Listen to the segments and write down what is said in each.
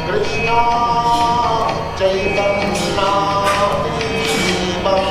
Krishna Chaitanya Devam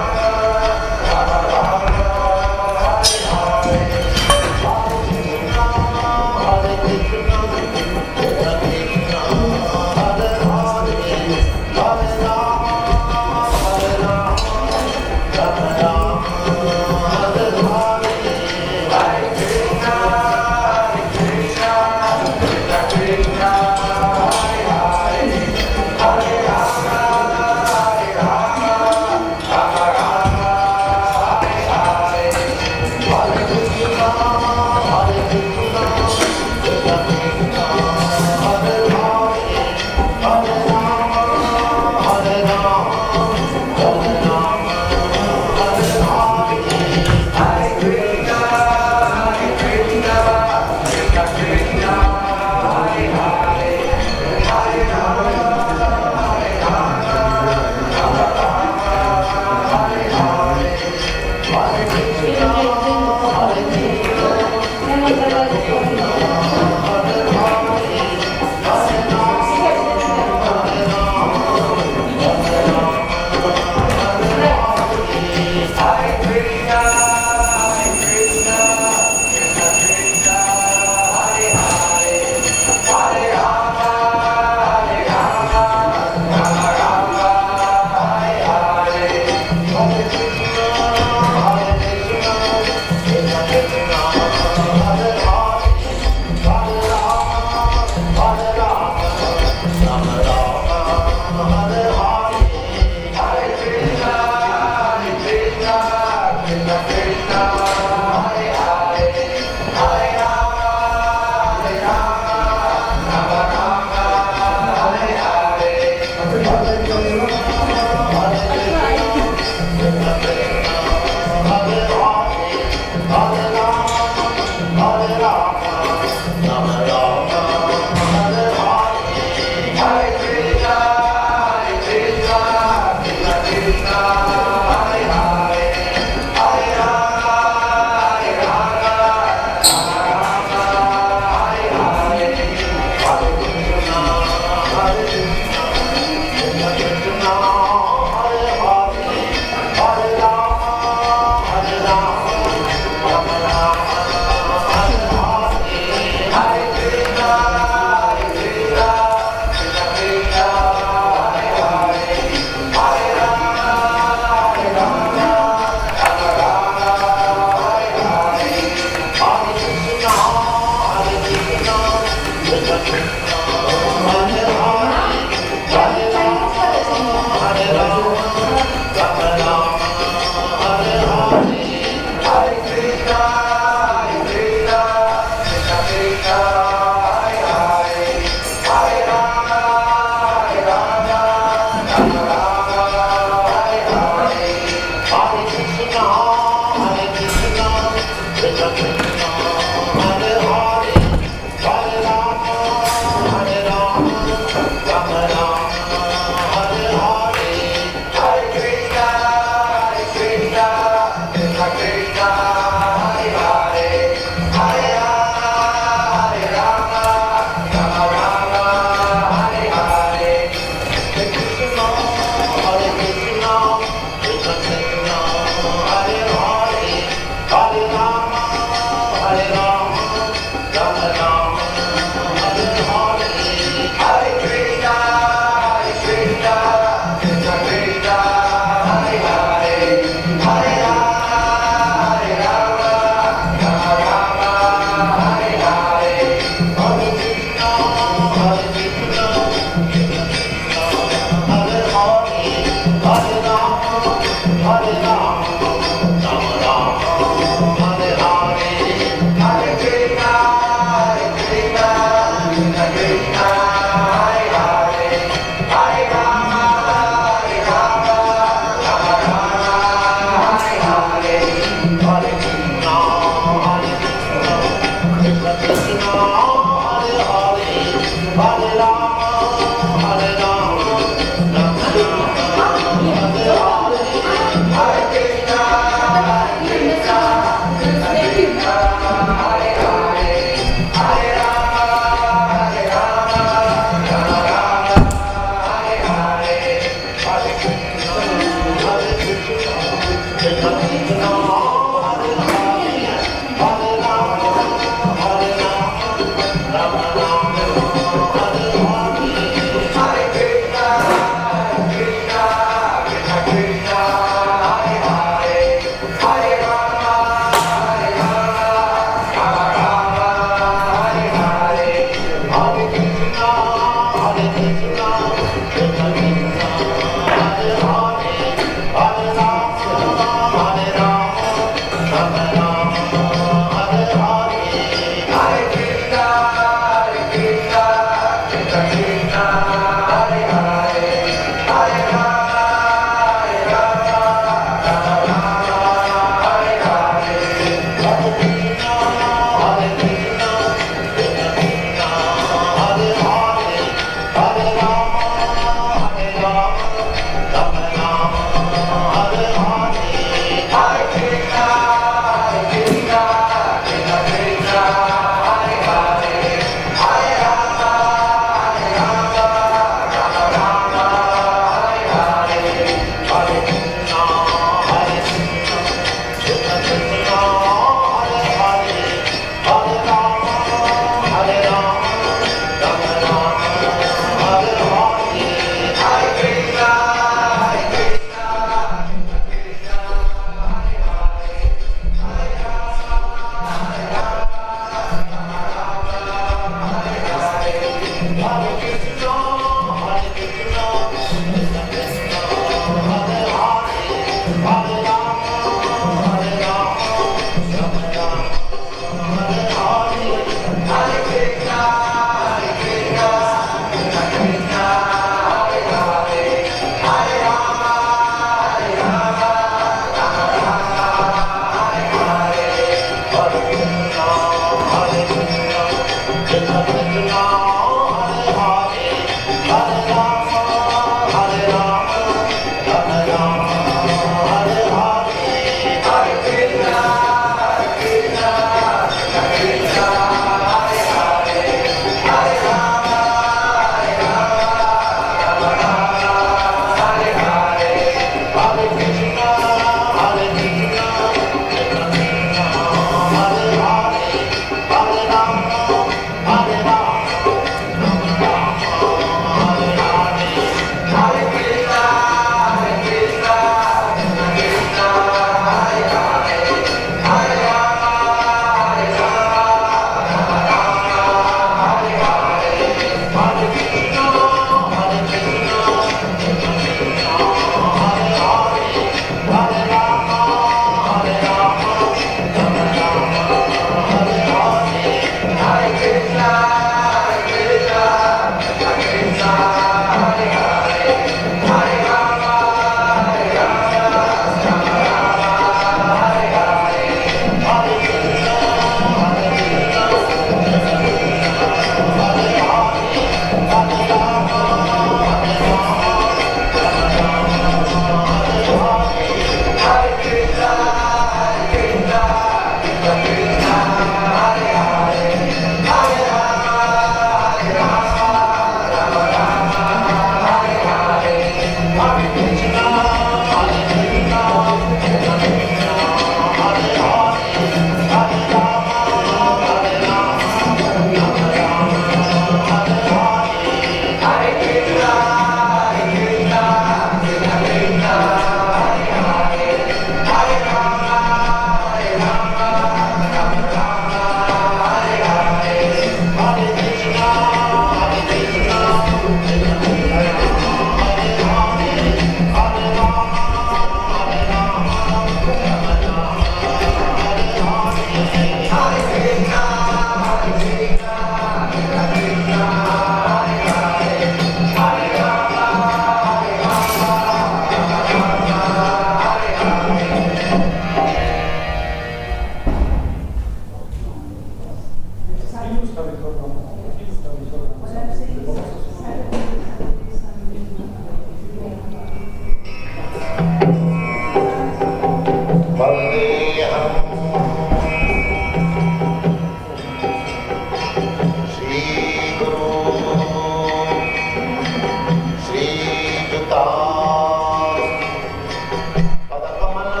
Padakamana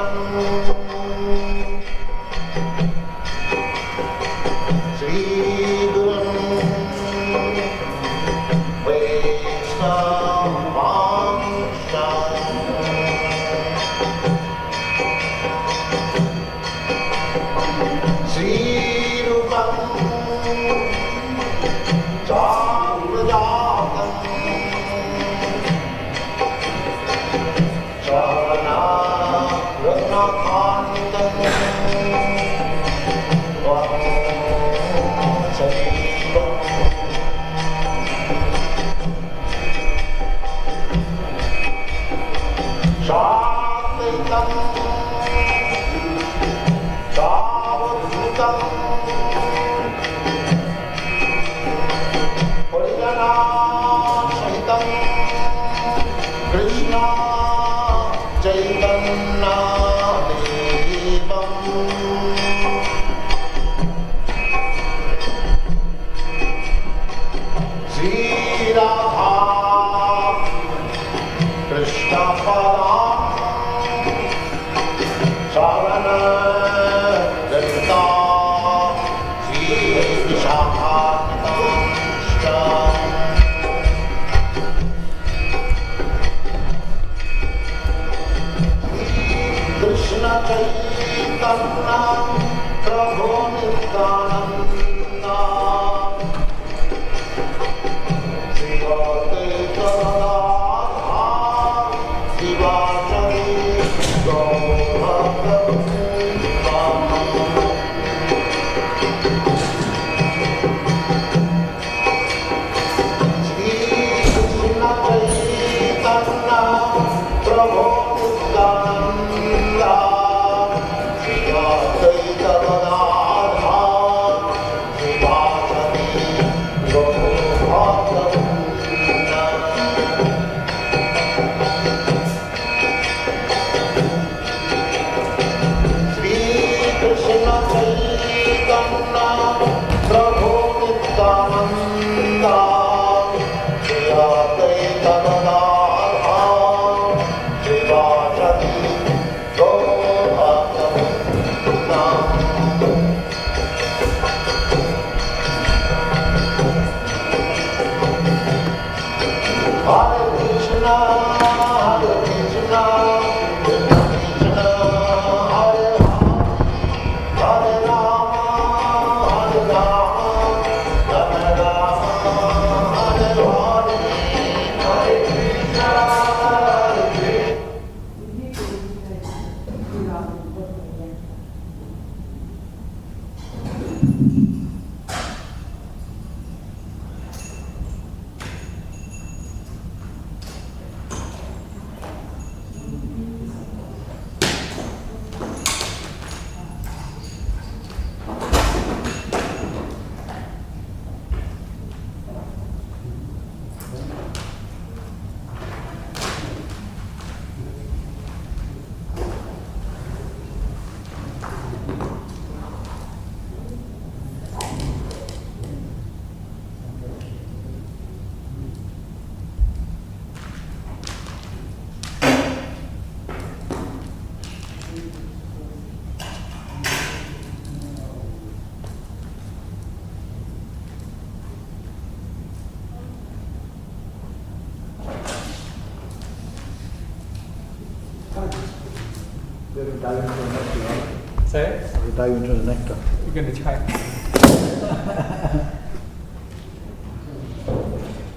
Say? I'll dive into the nectar. You're going to try.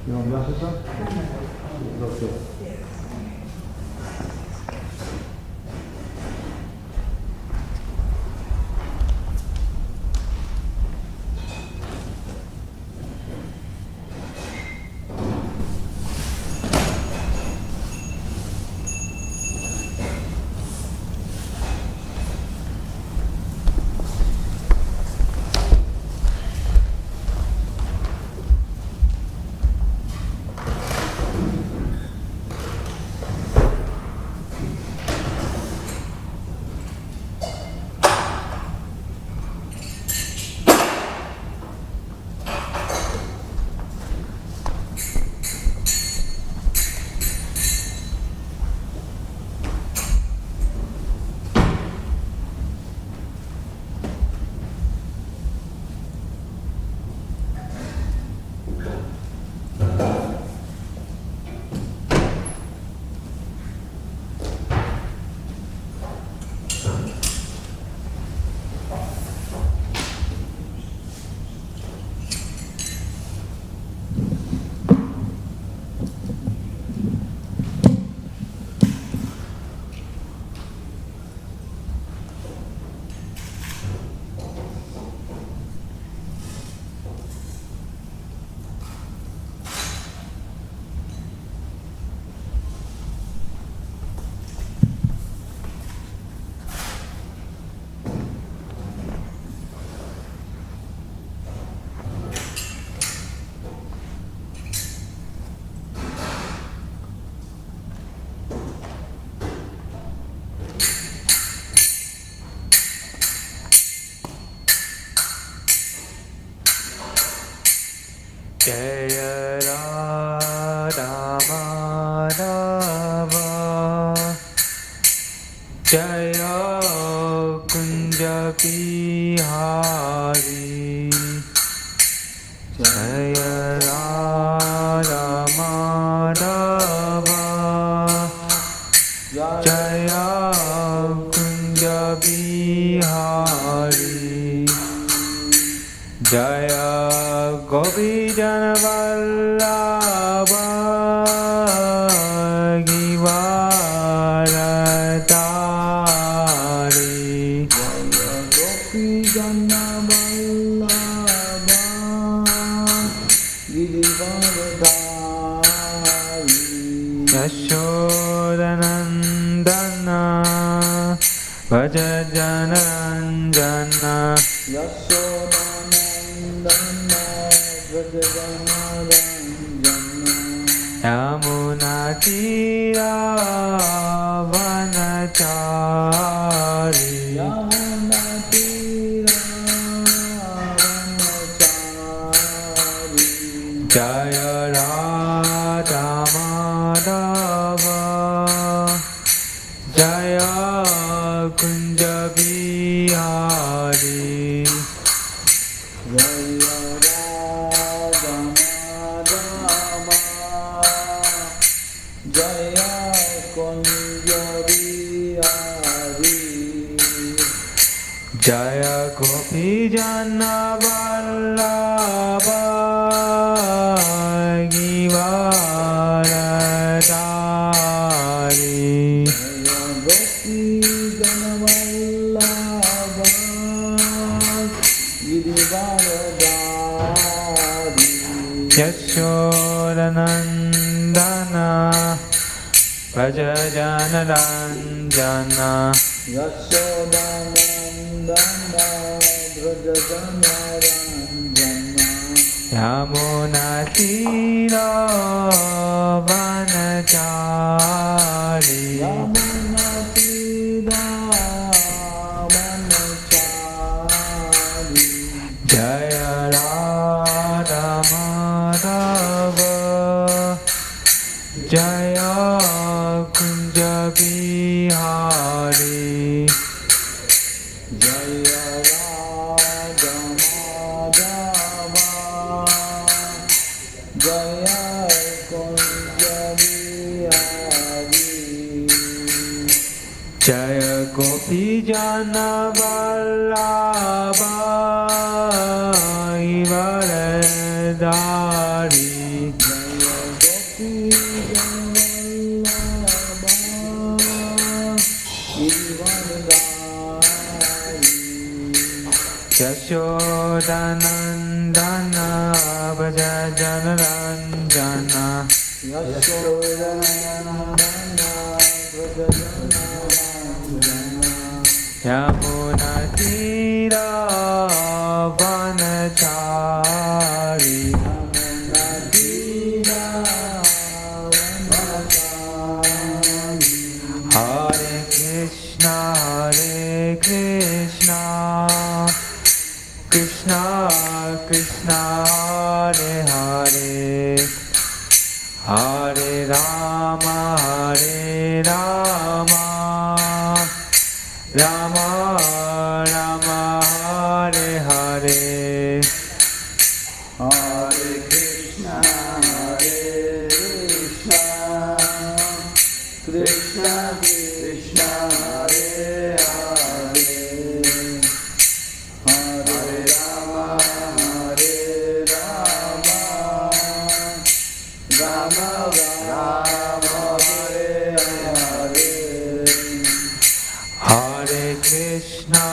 You want glasses on? Okay. Jaya Radha Madhava Jaya Kunja Bihari Jaya Radha Madhava Jaya Kunja Bihari Jaya Gopi Jana Vallabha Givaratari Jaya Gopi Jana Vallabha Givaratari Yashodanandana Vaja Janaranjana Yashodanandana Vaja Janaranjana Yamunatira Vanachari Yamunatira Vanachari Jaya Radha Madhava Jaya Kunja Bihari Jaya Radha Madhava Jaya Kunja Bihari Jaya Gopi Jana Vallabha Givaratari Jaya Gopi Jana Vallabha Givaratari Yashodanandana Vaja Janaranjana Yashodanandana Vaja Janaranjana Yamunatira Vanachari Yamunatira Vanachari Jaya Radha Madhava Jaya Kunja Bihari Jaya Radha Madhava Jaya Kunja Bihari Jaya Gopi Jana Vallabha Givaratari Jaya Gopi Jana Vallabha Givaratari Yashodanandana Vaja Janaranjana Yashodanandana Vaja Janaranjana Yamunatira Vanachari Yamunatira Vanachari Hare Krishna Krishna Krishna Hare Hare Hare Rama Rama Rama Hare Hare Hare Krishna Krishna Krishna Hare Hare Hare Rama Rama Rama Hare Hare Hare Krishna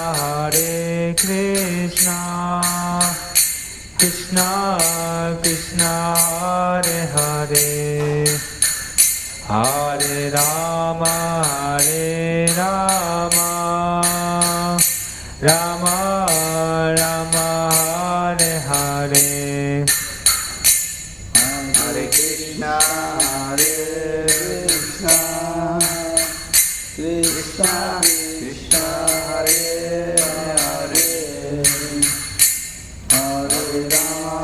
Krishna Krishna Hare Hare Hare Rama Rama Rama Hare Hare Hare Krishna Krishna Krishna Hare Hare Hare Rama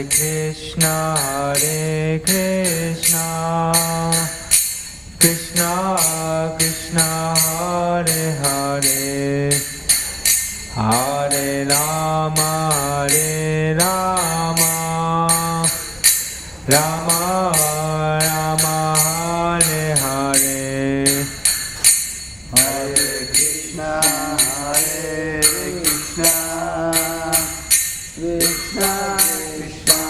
Krishna, Krishna Krishna, Hare Hare, Hare Rama, Rama Rama, Hare Hare. Hare Krishna, Krishna Krishna,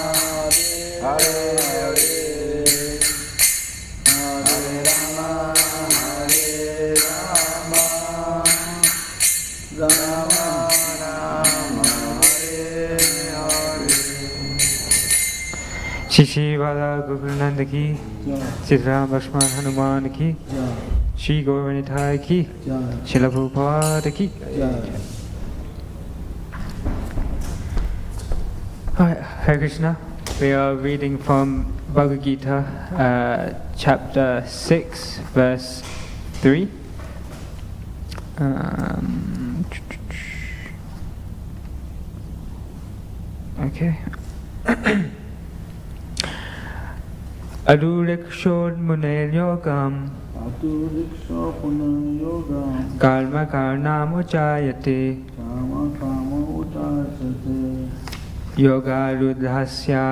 Hare Hare, Hare Rama, Rama Rama, Hare Hare. Shishi Vada Gopinanda ki, Sitaram Lakshman Hanuman ki, Shri Govardhana ki, Srila Prabhupada ki. Hare Krishna. We are reading from Bhagavad Gita, chapter 6, verse 3. Okay. Adurikshod Munel Yogam Aduriksha Punam Yoga, Karma Karnam Uchayate Kama Kama Udasate, Yoga Rudhasya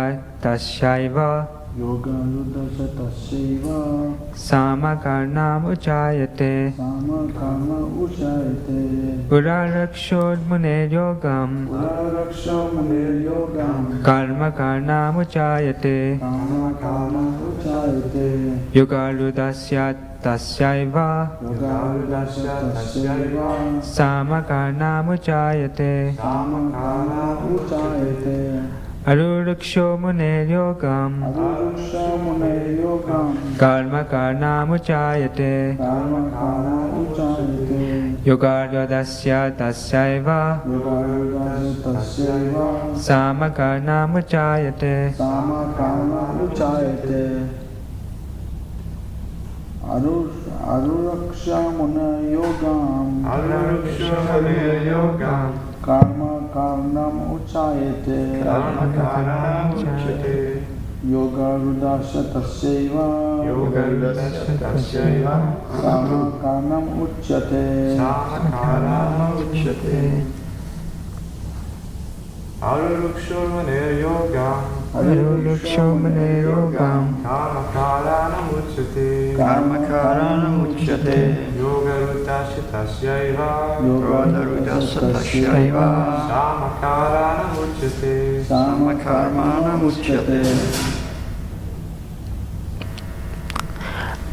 Tasyaiva Yoga Rudasa Tasyaiva, Sama Karnam Uchayate Sama Kama Uchayate, Urarakshod Munel Yogam Uraksha Mune Yoga, Karma Karnam Uchayate Kama Kama Uchayate, Yoga Rudhasya Tasyaiva Yoga Rudasa Tasyaiva, Sama Karnam Uchayate Sama Kama Uchayate, Aruraksho Munel Yogam Aduriksha Mune Yoga, Karma Karnam Uchayate Kama Kama Uchayate, Yoga Rudhasya Tasyaiva Yoga Rudasa Tasyaiva, Sama Karnam Uchayate Sama Kama Uchayate, Aruraksha Muna Yogam, Karma Karnam Uchayate, Yoga Rudasya Tasyaiva, Sama Karnam Uchyate, Aruraksho Munel Yogam Karma Karanam Uchyate, Yoga Rudhasya Tasyaiva Yoga Rudasya Tasyaiva, Sama Karnam Uchyate. Sama Karmanam Uchyate.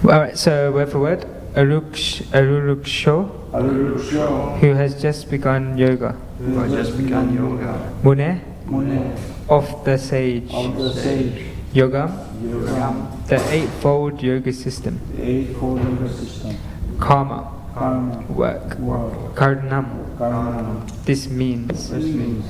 Alright, so word for word, Aruruksho, Aruruksha, who has just begun yoga. who has just begun yoga. Mune, Mune, of the sage. of the sage. Yogam, Yoga, the eightfold yoga system. the eightfold yoga system. Karma, Karma, work. work. Karnam, Karma, this means. this means.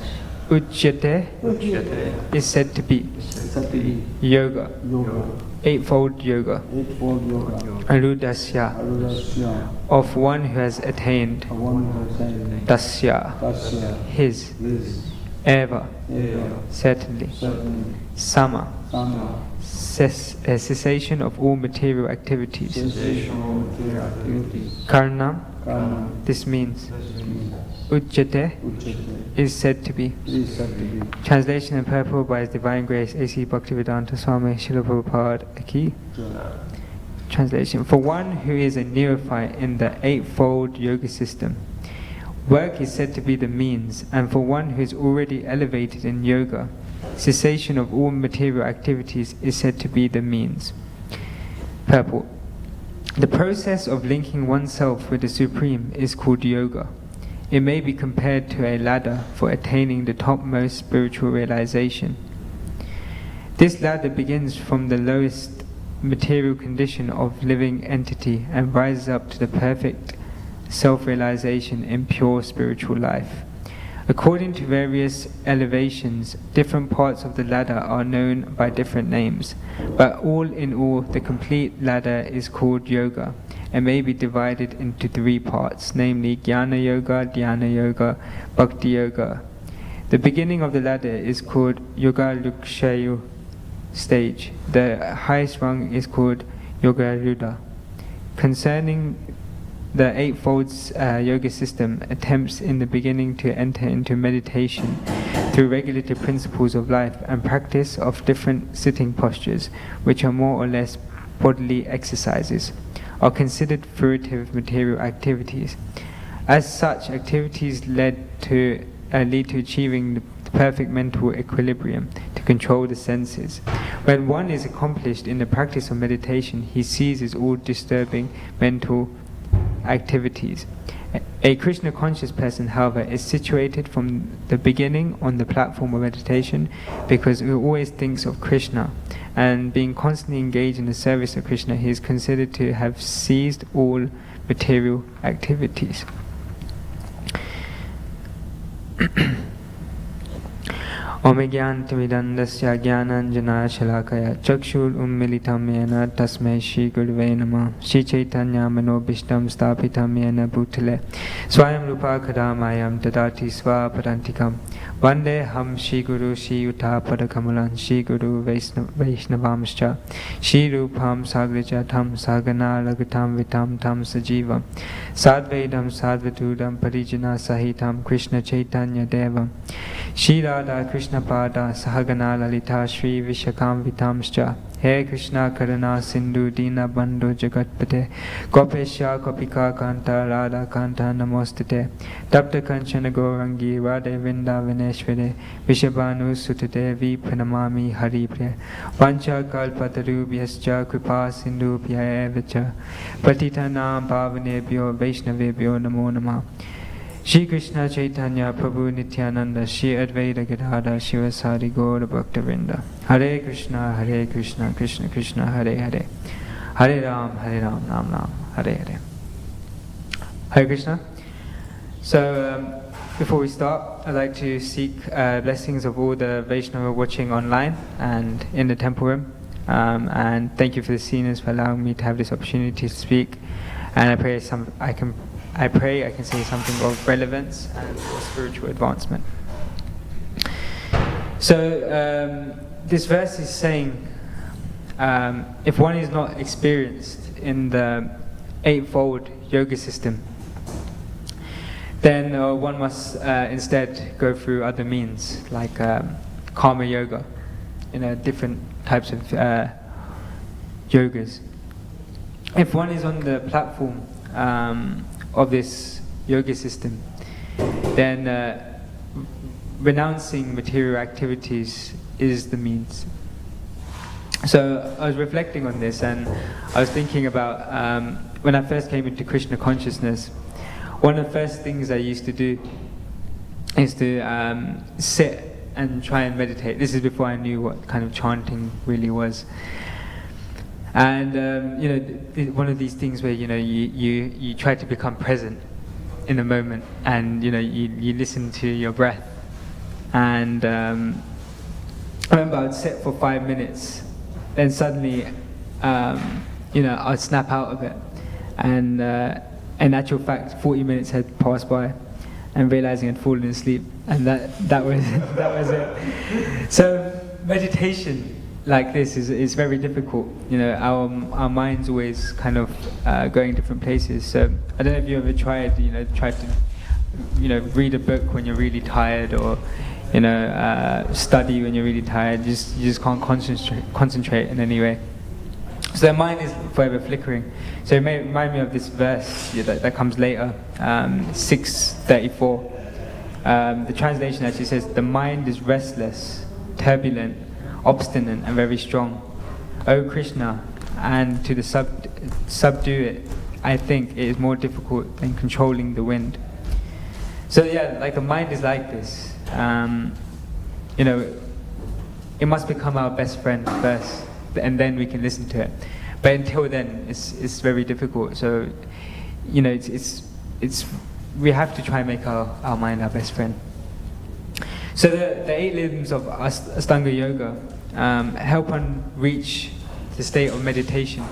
Uchyate Uchyate, is said to be Sati, yoga, yoga, eightfold yoga. eightfold yoga. Arudasya, Arudasya, of one who has attained. one who has attained. Tasya, Tasya, his. his. Ever, Eva, certainly. certainly. Sama, Sama, cessation of all material activities. cessation of material activities. Karnam, Karma, this means. means. Uchyate Uchyate, is said to be. is said to be. Translation and purport by His Divine Grace A.C. Bhaktivedanta Swami Srila Prabhupada Ki. Translation: for one who is a neophyte in the eightfold yoga system, work is said to be the means, and for one who is already elevated in yoga, cessation of all material activities is said to be the means. Purport: the process of linking oneself with the Supreme is called yoga. It may be compared to a ladder for attaining the topmost spiritual realization. This ladder begins from the lowest material condition of living entity and rises up to the perfect self-realization in pure spiritual life. According to various elevations, different parts of the ladder are known by different names, but all in all, the complete ladder is called yoga and may be divided into three parts, namely Jnana Yoga, Dhyana Yoga, Bhakti Yoga. The beginning of the ladder is called Yoga Lukshayu stage. The highest rung is called Yoga Ruda. Concerning the Eightfold Yoga system, attempts in the beginning to enter into meditation through regulative principles of life and practice of different sitting postures, which are more or less bodily exercises, are considered fruitive material activities. As such, activities lead to achieving the perfect mental equilibrium to control the senses. When one is accomplished in the practice of meditation, he ceases all disturbing mental activities. A Krishna conscious person, however, is situated from the beginning on the platform of meditation because he always thinks of Krishna, and being constantly engaged in the service of Krishna, he is considered to have ceased all material activities. Omegyantamidandasya jnananjana shalakaya chakshul ummilitam yena tasmai Shri Gurave Namah. Shri Chaitanya manobishtam stapitam yena bhutale swayam rupa kadamayam dadati svapadantikam vande ham Shri Guru Shri Yuta padakamalan Shri Guru Vaishnavamscha Shri Rupam Sagrajatam Sagana Lagatam Vitam Tam Sajivam Sadvedam Sadvatudam Parijana Sahitam Krishna Chaitanya Devam Shri Radha Krishna Pada Sahagana Lalita Shri Vishakam Vitamscha He Krishna Karana Sindhu Dina Bandhu Jagatpate Gopesha Gopika Kanta Radha Kanta Namostate Tapta Kanchana Gaurangi Radhe Vrindavaneshware Vishabhanu Sutate Vipranamami Haripriya Vancha Kalpatarubhyascha Kripa Sindhubhya Evacha Patitanam Bhavanebhyo Vaishnavebhyo Namo Namah. Shri Krishna Chaitanya Prabhu Nityananda Shri Advaita Gadadhar Shivasari Gaura Bhaktivedanta. Hare Krishna Krishna Krishna Hare Hare Hare Ram Ram Ram Hare Hare. Hare Krishna. So before we start, I'd like to seek blessings of all the Vaishnava watching online and in the temple room. And thank you for the seniors for allowing me to have this opportunity to speak. And I pray I can say something of relevance and for spiritual advancement. So this verse is saying, if one is not experienced in the Eightfold Yoga system, then one must instead go through other means like Karma Yoga, different types of yogas. If one is on the platform of this yoga system, then renouncing material activities is the means. So I was reflecting on this, and I was thinking about when I first came into Krishna consciousness, one of the first things I used to do is to sit and try and meditate. This is before I knew what kind of chanting really was. And one of these things where you try to become present in the moment, and you listen to your breath. And I remember I'd sit for 5 minutes, then suddenly I'd snap out of it, and in actual fact 40 minutes had passed by, and realizing I'd fallen asleep, and that was that was it. So meditation like this is very difficult. Our mind's always kind of going different places. So I don't know if you ever tried to read a book when you're really tired, or study when you're really tired. You just can't concentrate in any way. So the mind is forever flickering. So it may remind me of this verse that comes later, 6:34. The translation actually says, "The mind is restless, turbulent, obstinate and very strong. O Krishna, and to subdue it, I think it is more difficult than controlling the wind." So yeah, like the mind is like this. It must become our best friend first, and then we can listen to it. But until then, it's very difficult. So we have to try and make our mind our best friend. So the 8 limbs of Astanga Yoga help one reach the state of meditation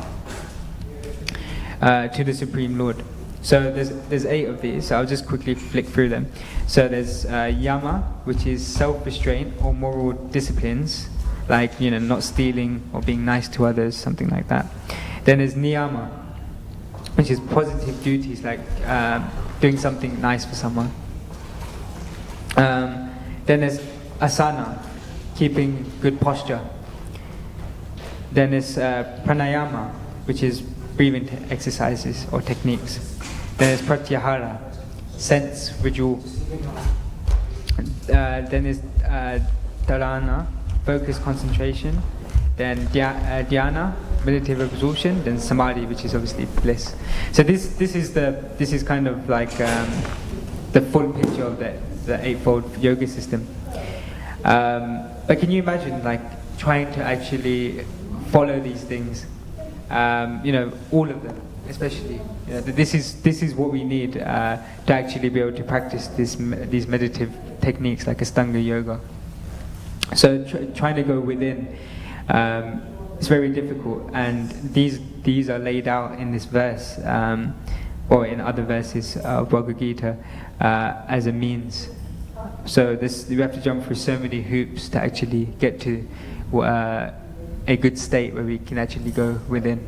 to the Supreme Lord. So there's 8 of these. So I'll just quickly flick through them. So there's yama, which is self-restraint or moral disciplines, like not stealing or being nice to others, something like that. Then there's niyama, which is positive duties, like doing something nice for someone. Then there's asana, keeping good posture. Then there's pranayama, which is breathing exercises or techniques. Then there's pratyahara, sense ritual. Then there's dharana, focus, concentration. Then dhyana, meditative absorption. Then samadhi, which is obviously bliss. So this is kind of like the full picture of the eightfold yoga system. But can you imagine like trying to actually follow these things? All of them, especially. This is what we need to actually be able to practice these meditative techniques like Astanga yoga. So trying to go within, it's very difficult, and these are laid out in this verse, or in other verses of Bhagavad Gita, as a means. So you have to jump through so many hoops to actually get to a good state where we can actually go within.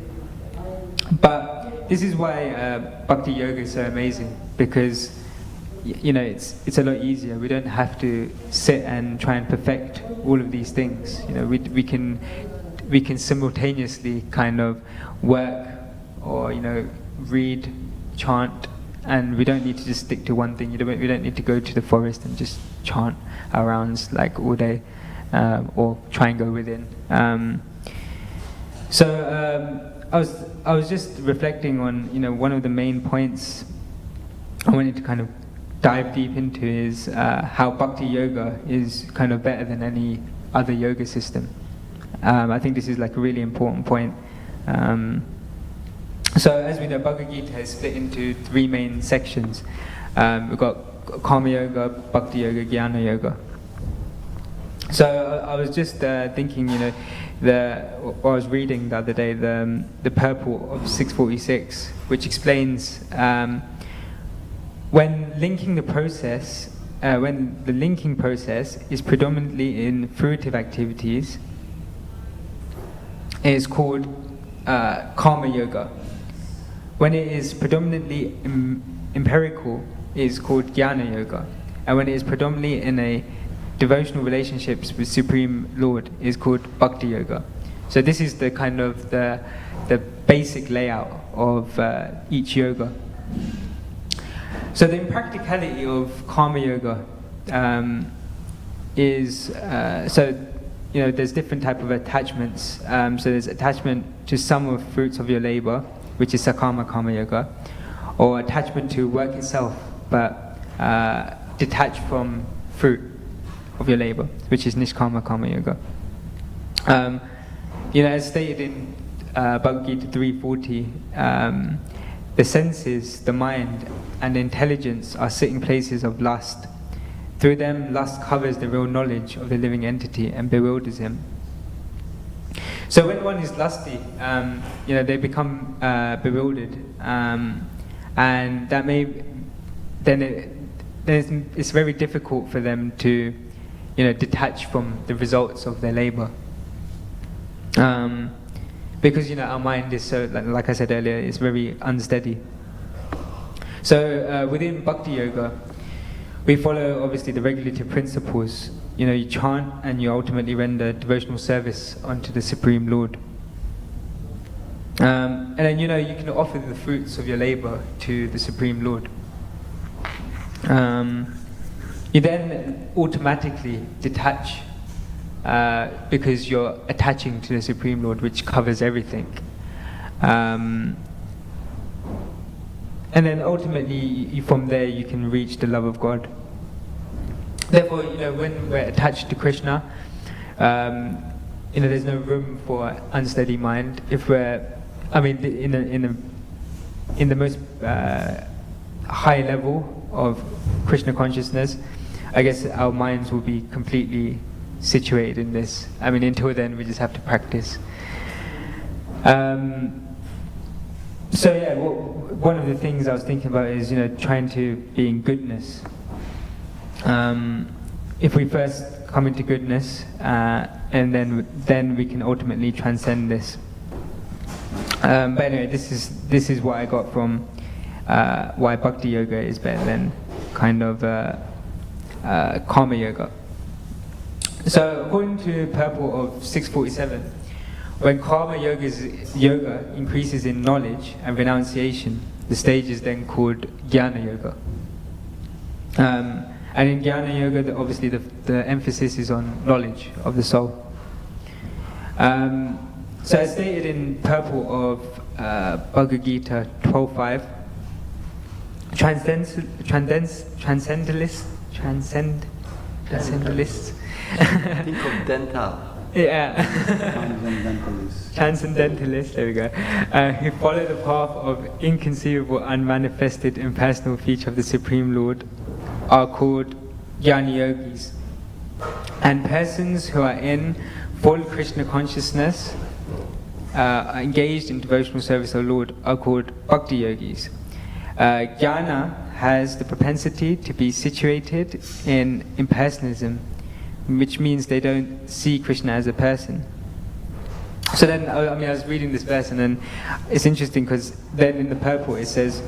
But this is why Bhakti Yoga is so amazing, because it's a lot easier. We don't have to sit and try and perfect all of these things. We can simultaneously kind of work or read, chant, and we don't need to just stick to one thing. We don't need to go to the forest and just chant our rounds like all day, or try and go within. I was just reflecting on one of the main points I wanted to kind of dive deep into is how Bhakti Yoga is kind of better than any other yoga system. I think this is like a really important point. So as we know, Bhagavad Gita is split into 3 main sections. We've got Karma Yoga, Bhakti Yoga, Jnana Yoga. So I was just thinking, what I was reading the other day, the purport of 646, which explains when the linking process is predominantly in fruitive activities, it is called Karma Yoga. When it is predominantly empirical, it is called Jnana Yoga. And when it is predominantly in a devotional relationships with Supreme Lord, is called Bhakti Yoga. So this is the kind of the basic layout of each yoga. So the impracticality of Karma Yoga is there's different type of attachments. So there's attachment to some of fruits of your labor, which is Sakama Karma Yoga, or attachment to work itself, but detached from fruit of your labor, which is Nishkama Karma Yoga. As stated in Bhagavad Gita 3:40, the senses, the mind, and the intelligence are sitting places of lust. Through them, lust covers the real knowledge of the living entity and bewilders him. So when one is lusty, they become bewildered, and that it's very difficult for them to detach from the results of their labor. Because our mind is so, like I said earlier, it's very unsteady. So within Bhakti Yoga, we follow obviously the regulative principles. You chant and you ultimately render devotional service unto the Supreme Lord. And then you can offer the fruits of your labor to the Supreme Lord. You then automatically detach, because you're attaching to the Supreme Lord, which covers everything. And then ultimately, from there, you can reach the love of God. Therefore, when we're attached to Krishna, there's no room for unsteady mind. If we're, in the most high level of Krishna consciousness, I guess our minds will be completely situated in this. Until then, we just have to practice. So yeah, one of the things I was thinking about is, trying to be in goodness. If we first come into goodness, and then we can ultimately transcend this. But anyway, this is what I got from why Bhakti Yoga is better than kind of Karma Yoga. So according to Purport of 647, when Karma Yoga increases in knowledge and renunciation, the stage is then called Jnana Yoga. And in Jnana Yoga, obviously the emphasis is on knowledge of the soul. So as stated in Purport of Bhagavad Gita 12.5, transcendentalists. Think of dental. Yeah. Transcendentalists. Transcendentalists, there we go. Who follow the path of inconceivable, unmanifested, impersonal feature of the Supreme Lord are called Jnana Yogis. And persons who are in full Krishna consciousness, engaged in devotional service of the Lord, are called Bhakti Yogis. Jnana has the propensity to be situated in impersonalism, which means they don't see Krishna as a person. So then, I was reading this verse, and then it's interesting because then in the purport it says,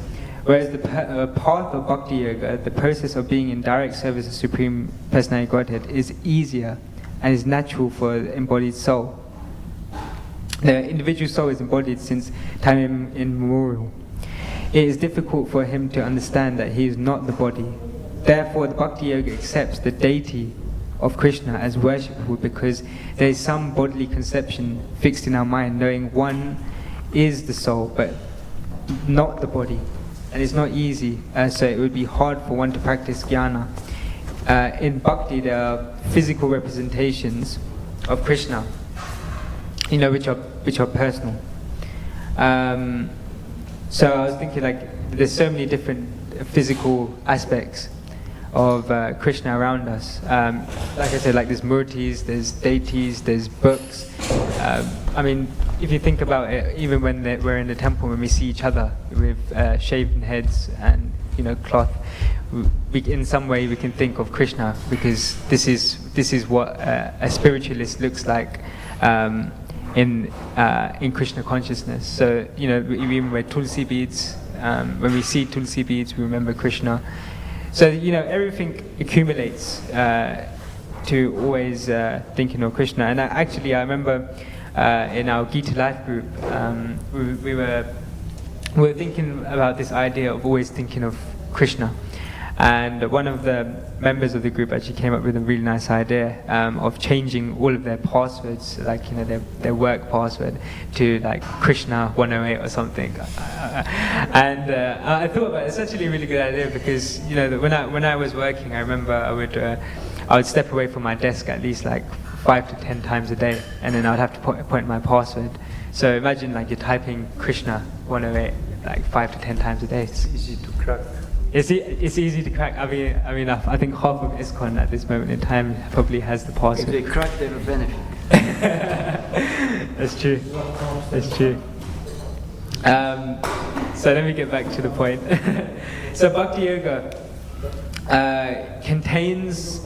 whereas the path of Bhakti Yoga, the process of being in direct service of Supreme Personality Godhead, is easier and is natural for the embodied soul. The individual soul is embodied since time immemorial. It is difficult for him to understand that he is not the body. Therefore, the Bhakti Yoga accepts the deity of Krishna as worshipable because there is some bodily conception fixed in our mind, knowing one is the soul but not the body. And it's not easy, so it would be hard for one to practice jnana. In bhakti, there are physical representations of Krishna, which are personal. So I was thinking, there's so many different physical aspects of Krishna around us. Like I said, there's murtis, there's deities, there's books. If you think about it, even when we're in the temple, when we see each other with shaven heads and cloth, in some way we can think of Krishna, because this is what a spiritualist looks like in Krishna consciousness. So we even wear tulsi beads. When we see tulsi beads, we remember Krishna. So everything accumulates to always thinking of Krishna. And I remember in our Gita Life group, we were thinking about this idea of always thinking of Krishna. And one of the members of the group actually came up with a really nice idea of changing all of their passwords, their work password, to Krishna 108 or something. And I thought about it. It's actually a really good idea, because when I was working, I remember I would step away from my desk at least 5 to 10 times a day, and then I would have to point my password. So imagine you're typing Krishna 108 5 to 10 times a day. It's easy to crack. It's easy to crack. I think half of ISKCON at this moment in time probably has the password. If they crack, they will benefit. That's true. That's true. So let me get back to the point. So Bhakti Yoga contains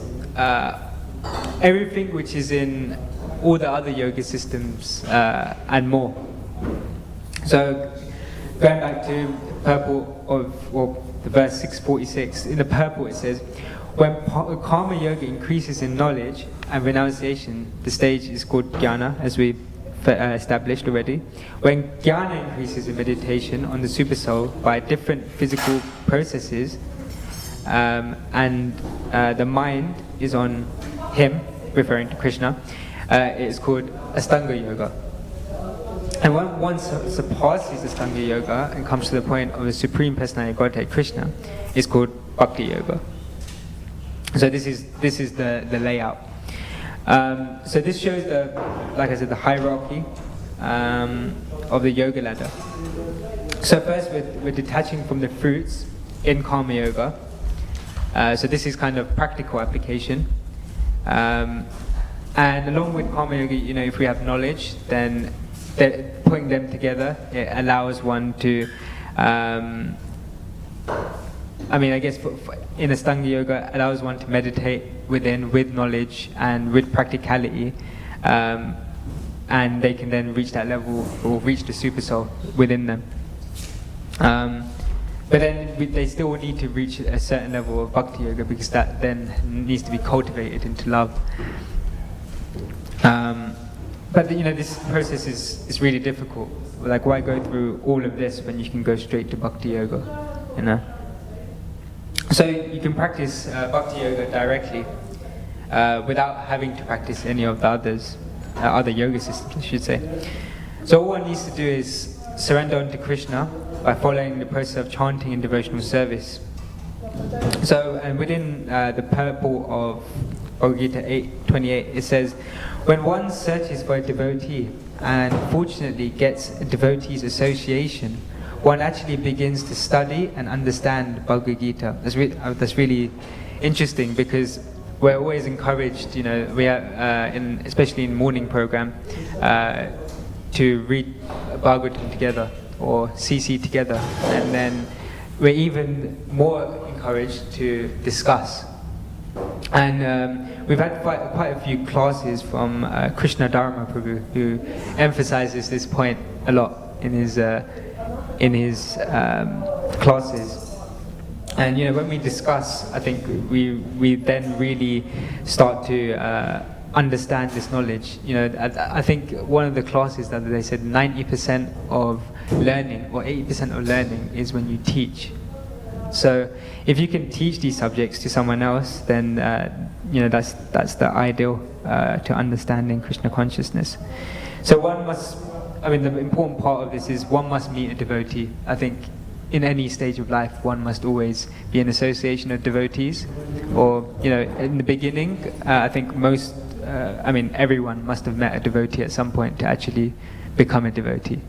everything which is in all the other yoga systems and more. So going back to purport of the verse 646, in the purport it says, when Karma Yoga increases in knowledge and renunciation, the stage is called Jnana, as we established already. When Jnana increases in meditation on the Supersoul by different physical processes, and the mind is on him, referring to Krishna, it is called Astanga Yoga. And when one surpasses Astanga Yoga and comes to the point of the Supreme Personality Godhead, Krishna, it's called Bhakti Yoga. So this is the layout. So this shows the hierarchy of the yoga ladder. So first we're detaching from the fruits in Karma Yoga. So this is kind of practical application. And along with Karma Yoga, if we have knowledge, then putting them together, it allows one to, I guess in Astanga Yoga, allows one to meditate within, with knowledge and with practicality, and they can then reach that level or reach the super soul within them. But then they still need to reach a certain level of Bhakti Yoga, because that then needs to be cultivated into love. But this process is really difficult. Like, why go through all of this when you can go straight to Bhakti Yoga, So you can practice Bhakti Yoga directly without having to practice any of the other yoga systems, I should say. So all one needs to do is surrender unto Krishna by following the process of chanting and devotional service. So, and within the purport of Bhagavad Gita 8:28, it says, when one searches for a devotee and fortunately gets a devotee's association, one actually begins to study and understand Bhagavad Gita. That's really interesting, because we're always encouraged, we are, especially in morning program, to read Bhagavatam together or CC together, and then we're even more encouraged to discuss. And we've had quite a few classes from Krishna Dharma Prabhu, who emphasizes this point a lot in his classes. And when we discuss, I think we then really start to understand this knowledge. I think one of the classes that they said 90% of learning or 80% of learning is when you teach. So if you can teach these subjects to someone else, then that's the ideal to understanding Krishna consciousness. So one must, the important part of this is one must meet a devotee. I think in any stage of life, one must always be an association of devotees. Or in the beginning, I think everyone must have met a devotee at some point to actually become a devotee.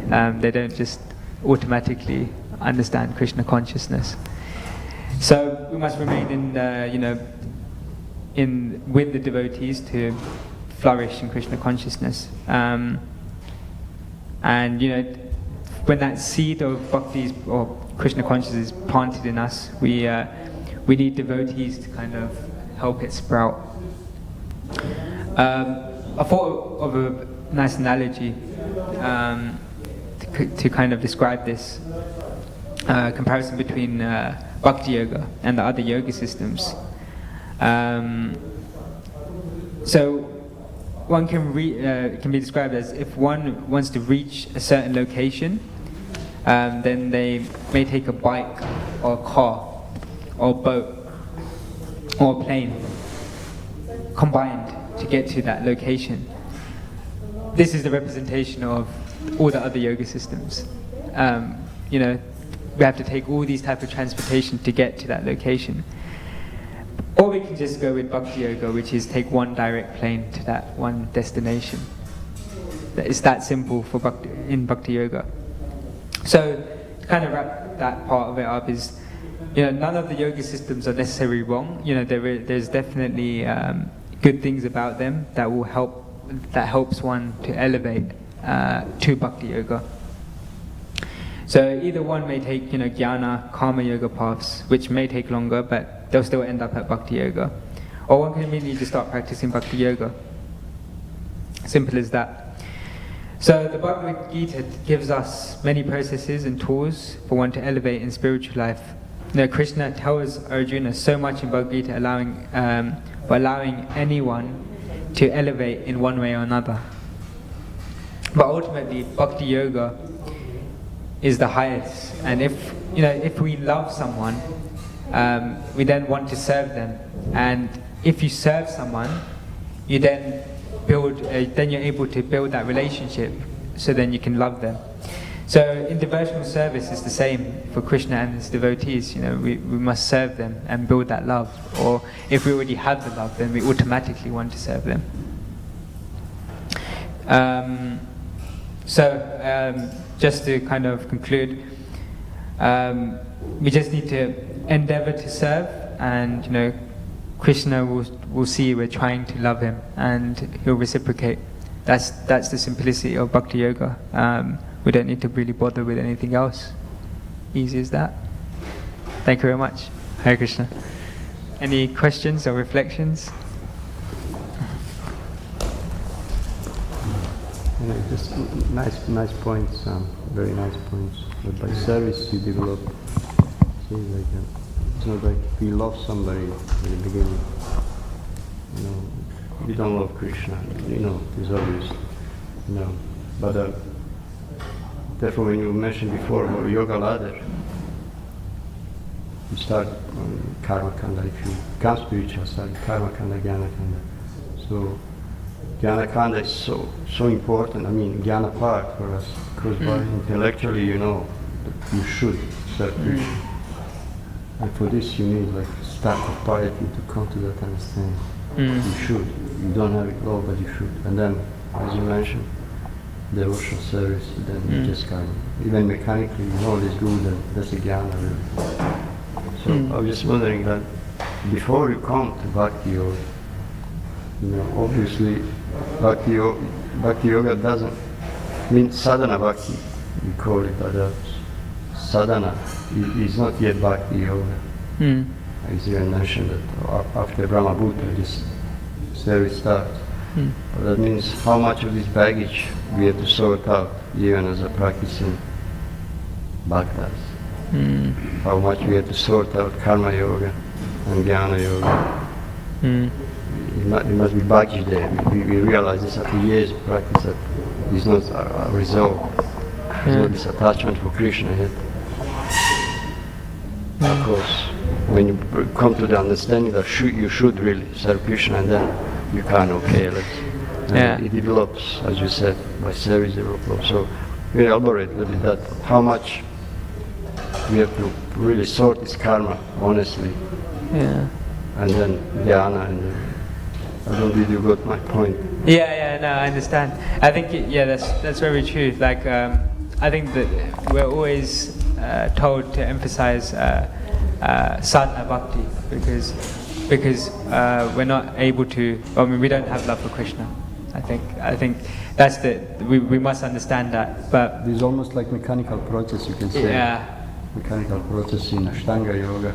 They don't just automatically understand Krishna consciousness. So we must remain with the devotees to flourish in Krishna consciousness. And when that seed of bhakti or Krishna consciousness is planted in us, we need devotees to kind of help it sprout. I thought of a nice analogy to kind of describe this comparison between Bhakti Yoga and the other yoga systems. So one can be described as, if one wants to reach a certain location, then they may take a bike or a car or a boat or a plane combined to get to that location. This is the representation of all the other yoga systems. We have to take all these type of transportation to get to that location. Or we can just go with Bhakti Yoga, which is take one direct plane to that one destination. It's that simple for in Bhakti Yoga. So to kind of wrap that part of it up is, none of the yoga systems are necessarily wrong. There's definitely good things about them that helps one to elevate to Bhakti Yoga. So either one may take, jnana, karma yoga paths, which may take longer, but they'll still end up at Bhakti Yoga. Or one can immediately just start practicing Bhakti Yoga. Simple as that. So the Bhagavad Gita gives us many processes and tools for one to elevate in spiritual life. Krishna tells Arjuna so much in Bhagavad Gita, allowing anyone to elevate in one way or another. But ultimately, Bhakti Yoga is the highest. And if we love someone, we then want to serve them. And if you serve someone, you then you're able to build that relationship, so then you can love them. So in devotional service, it's the same for Krishna and his devotees. We must serve them and build that love. Or if we already have the love, then we automatically want to serve them. Just to kind of conclude, we just need to endeavor to serve, and Krishna will see we're trying to love him, and he'll reciprocate. that's the simplicity of Bhakti Yoga. We don't need to really bother with anything else. Easy as that. Thank you very much. Hare Krishna. Any questions or reflections? Just nice points, very nice points. But by service you develop, see, like it's not like we love somebody at the beginning. We don't love Krishna, it's obvious, But therefore, when you mentioned before about yoga ladder, you start on karma kanda. If you become spiritual, start karma kanda, jnana kanda. So jnana kanda is so important. I mean, jnana part for us, because intellectually you know that you should serve Krishna. And for this you need like start of piety to come to that understanding. You should. You don't have it all, but you should. And then, as you mentioned, devotional service, then you just kind of, even mechanically, you know this good, and that's a jnana really. So I was just wondering that before you come to Bhakti Yoga, obviously Bhakti Yoga doesn't mean sadhana bhakti, we call it, but sadhana is not yet Bhakti Yoga. As you mentioned that after Brahma Bhuta, this service starts. That means how much of this baggage we have to sort out, even as a practicing bhaktas. How much we have to sort out karma yoga and jnana yoga. It must be baggage there. We realize this after years of practice that it's not a result. There's no this attachment for Krishna yet. Of course, when you come to the understanding that you should really serve Krishna, and then you can't, it develops, as you said, by service develops. So we elaborate a little bit that how much we have to really sort this karma honestly. And then dhyana, and then, I don't think you got my point. No, I understand. I think that's very true. Like I think that we're always told to emphasize sadhana bhakti because we're not able to. We don't have love for Krishna. I think that's we must understand that. But there's almost like mechanical process, you can say. Mechanical process in Ashtanga yoga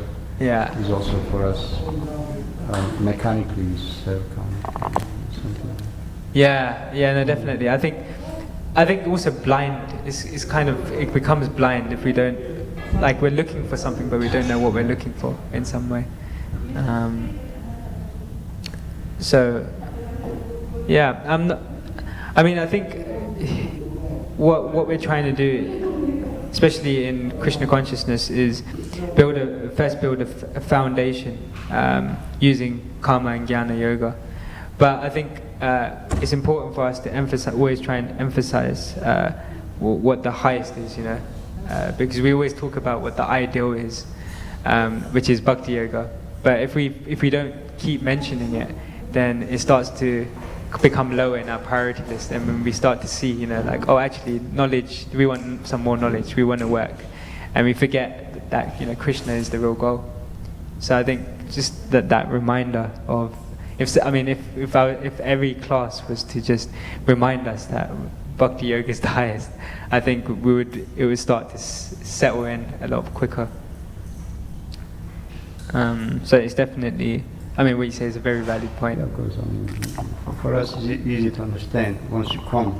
is also for us mechanically serve karma. No, definitely. I think also blind is kind of, it becomes blind if we don't, like we're looking for something but we don't know what we're looking for in some way. I think what we're trying to do, especially in Krishna consciousness, is build a foundation using karma and jnana yoga. But I think it's important for us to always try and emphasize what the highest is, because we always talk about what the ideal is, which is Bhakti Yoga. But if we don't keep mentioning it, then it starts to become lower in our priority list, and when we start to see, actually knowledge, we want some more knowledge, we want to work, and we forget that Krishna is the real goal. So I think just that reminder of, if every class was to just remind us that Bhakti Yoga is the highest, I think it would start to settle in a lot quicker. So it's definitely, what you say is a very valid point. Yeah, of course. For us, it's easy to understand once you come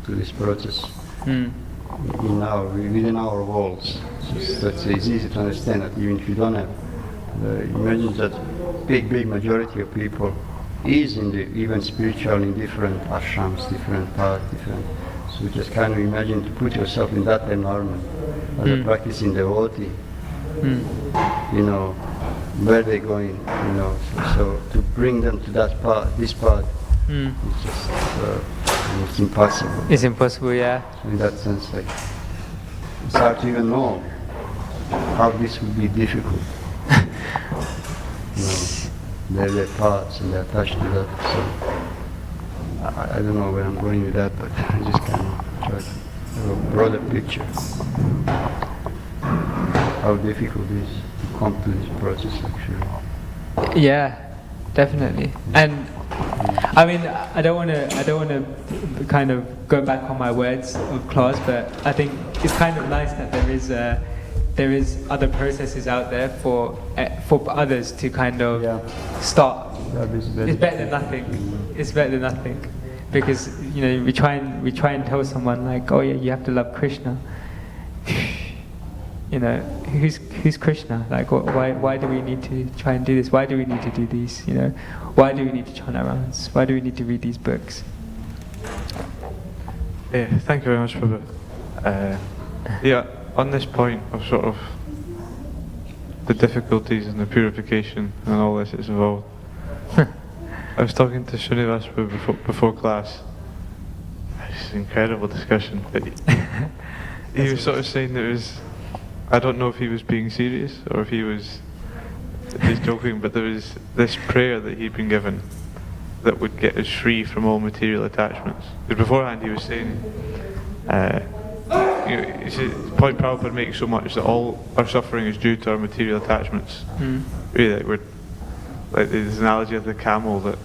to this process within our walls. It's easy to understand that even if you don't have, imagine that big majority of people is even spiritual in different ashrams, different paths, So just kind of imagine to put yourself in that environment as a practicing devotee. Where they're going, so to bring them to that path, this path, it's just it's impossible. It's impossible, yeah. So in that sense, it's hard to even know how this would be difficult. They're paths and they're attached to that. So I don't know where I'm going with that, but I just kind of try to have a broader picture how difficult it is to come to this process actually. Yeah, definitely. And I mean, I don't want to kind of go back on my words of class, but I think it's kind of nice that there is other processes out there for others to kind of start. It's better than nothing. It's better than nothing, because we try and tell someone like, oh yeah, you have to love Krishna. Who's Krishna? Like, why do we need to try and do this? Why do we need to do these? Why do we need to chant our rounds? Why do we need to read these books? Yeah, thank you very much, Prabhu. On this point of sort of the difficulties and the purification and all this that's involved, I was talking to Srinivas before class. It's an incredible discussion. He was sort of saying that it was, I don't know if he was being serious or if he was just joking, but there was this prayer that he'd been given that would get us free from all material attachments. Because beforehand he was saying, the point Prabhupada makes so much that all our suffering is due to our material attachments. Really, like there's an analogy of the camel that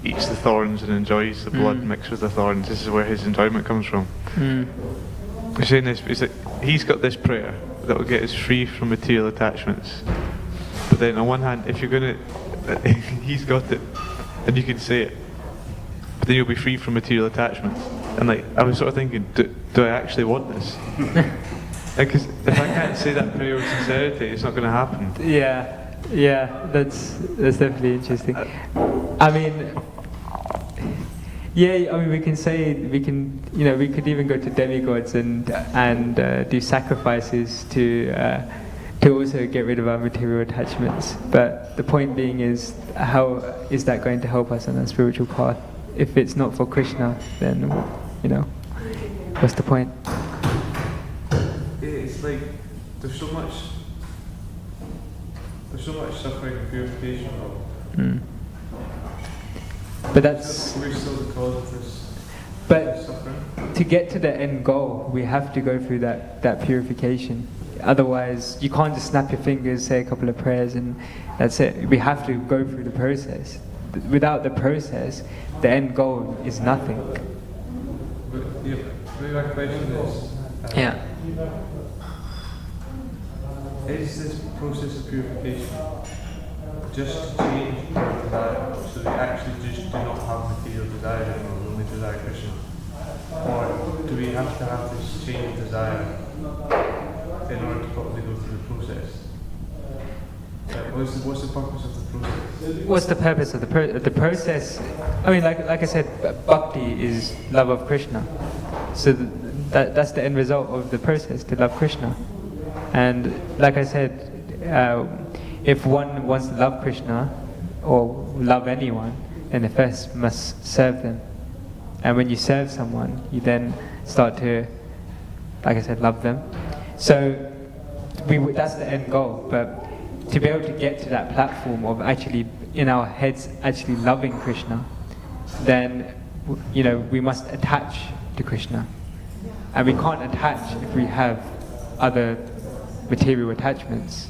eats the thorns and enjoys the blood mixed with the thorns. This is where his enjoyment comes from. He's saying this, is that he's got this prayer that will get us free from material attachments. But then on one hand, if you're going to, he's got it, and you can say it, but then you'll be free from material attachments. And like, I was sort of thinking, do I actually want this? Because if I can't say that prayer with sincerity, it's not going to happen. Yeah, that's definitely interesting. I mean, we can say, we could even go to demigods and do sacrifices to also get rid of our material attachments. But the point being is, how is that going to help us on our spiritual path? If it's not for Krishna, then what's the point? It's like there's so much suffering and purification. But that's. We're still the cause of this. But suffering. To get to the end goal, we have to go through that purification. Otherwise, you can't just snap your fingers, say a couple of prayers, and that's it. We have to go through the process. Without the process, the end goal is nothing. But my question is, is this process of purification just to change our desire, so we actually just do not have material desire anymore, we only desire Krishna? Or do we have to have this change of desire in order to properly go through the process? What's the purpose of the process? What's the purpose of the process? I mean, like I said, bhakti is love of Krishna. So that's the end result of the process, to love Krishna. And like I said, if one wants to love Krishna or love anyone, then they first must serve them. And when you serve someone, you then start to, like I said, love them. So that's the end goal. But to be able to get to that platform of actually, in our heads, actually loving Krishna, then we must attach to Krishna. And we can't attach if we have other material attachments.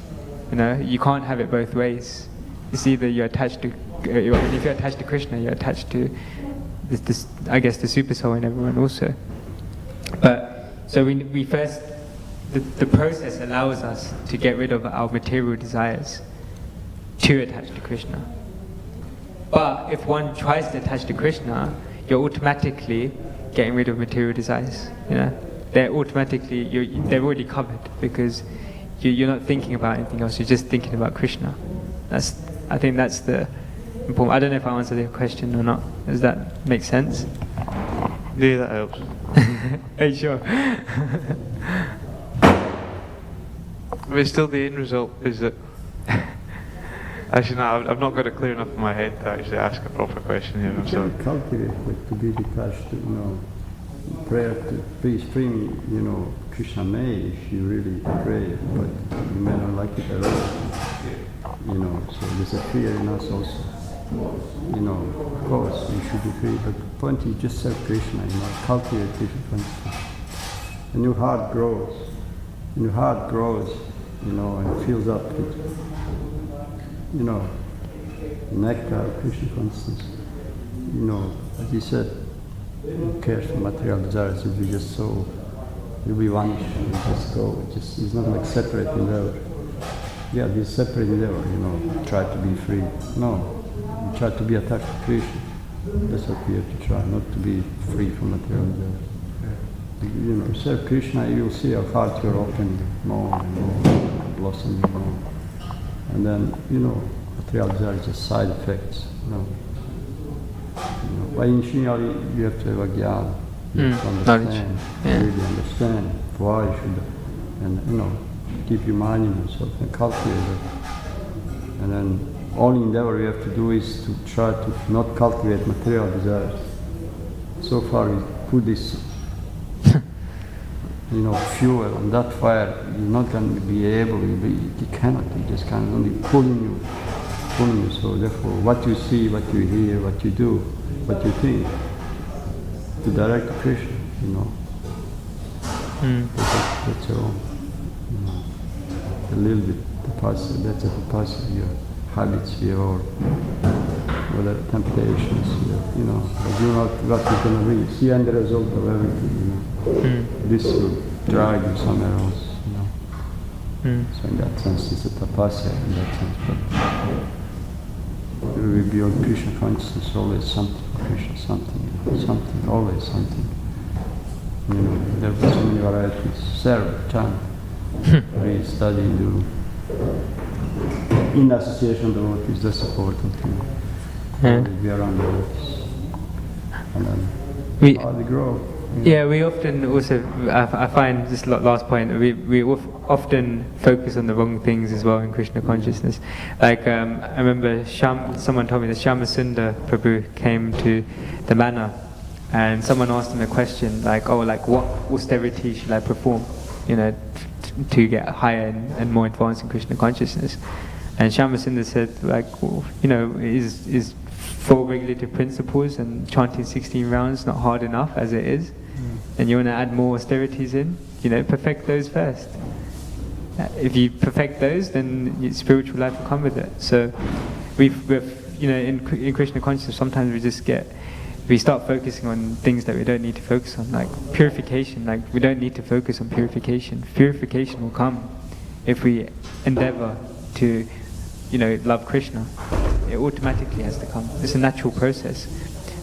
You can't have it both ways. It's either you're attached to, if you're attached to Krishna, you're attached to this, I guess, the super soul in everyone also. But so we first, the process allows us to get rid of our material desires to attach to Krishna. But if one tries to attach to Krishna, you're automatically getting rid of material desires. They're automatically, they're already covered, because you're not thinking about anything else. You're just thinking about Krishna. I think that's the important. I don't know if I answered your question or not. Does that make sense? Yeah, that helps. Are you sure? But still, the end result is that. Actually, no, I've not got it clear enough in my head to actually ask a proper question here. I'm sorry. Cultivate to be detached, prayer to please free me, Krishna may if you really pray, but you may not like it at all. So there's a fear in us also. Of course we should be free, but the point is just serve Krishna, cultivate Krishna consciousness. And your heart grows. And and fills up with, nectar of Krishna consciousness. as he said, who cares for material desires? If we just so, will be vanish, we just go. It's not like separate endeavor. Yeah, this separate endeavor, try to be free. No, we try to be attached to Krishna. That's what we have to try, not to be free from material endeavor. Serve Krishna, you will see your heart you're opening more and more, blossoming more. And then, material desire is just side effects. But initially, you have to have a jnana. You have to understand, really understand why you should, and keep your mind in yourself and cultivate it. And then, only endeavor we have to do is to try to not cultivate material desires. So far, we put this, fuel on that fire. You're not going to be able. You cannot. You just can't. Only pulling you. So therefore, what you see, what you hear, what you do, what you think, to direct to Krishna, That's all. A little bit, that's a tapasya, your habits, your whether temptations, but you know what you're going to reach. See and the result of everything, This will drag you somewhere else, So in that sense, it's a tapasya in that sense, but we will be on Krishna consciousness, always something, Krishna, something, always something. There are so many varieties. Serve, chant, read, study, do. In association with devotees, that's important thing. We are around devotees. And then how they grow. Yeah, we often also, I find this last point, we often focus on the wrong things as well in Krishna consciousness. Like, I remember someone told me that Shyamasundar Prabhu came to the manor and someone asked him a question like, what austerity should I perform, to get higher and more advanced in Krishna consciousness? And Shyamasundar said, is 4 regulative principles and chanting 16 rounds not hard enough as it is? And you want to add more austerities in? Perfect those first. If you perfect those, then your spiritual life will come with it. So, in Krishna consciousness, sometimes we start focusing on things that we don't need to focus on, like purification. Like we don't need to focus on purification. Purification will come if we endeavor to, love Krishna. It automatically has to come. It's a natural process.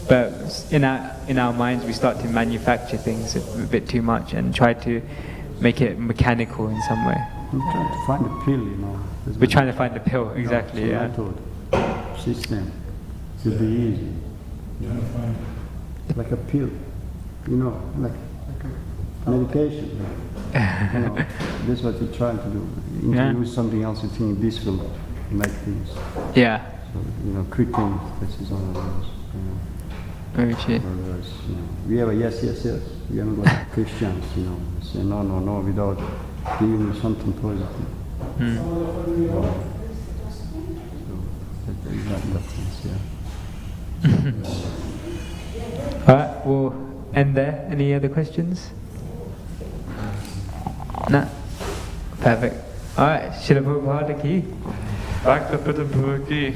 But in our minds, we start to manufacture things a bit too much and try to make it mechanical in some way. We're trying to find a pill, We're trying to find the pill, exactly. Yeah. Method, system, it will be easy. Like a pill, like a medication. This is what you're trying to do. Introduce something else, you think this will make things. Yeah. So, quick things, this is all of those. Very true. We have a yes. We are not like Christians, we say no, without giving you something positive. So, that sense, Alright, we'll end there. Any other questions? No? Perfect. Alright, Srila Prabhupada ki. Bhaktivedanta Manor ki.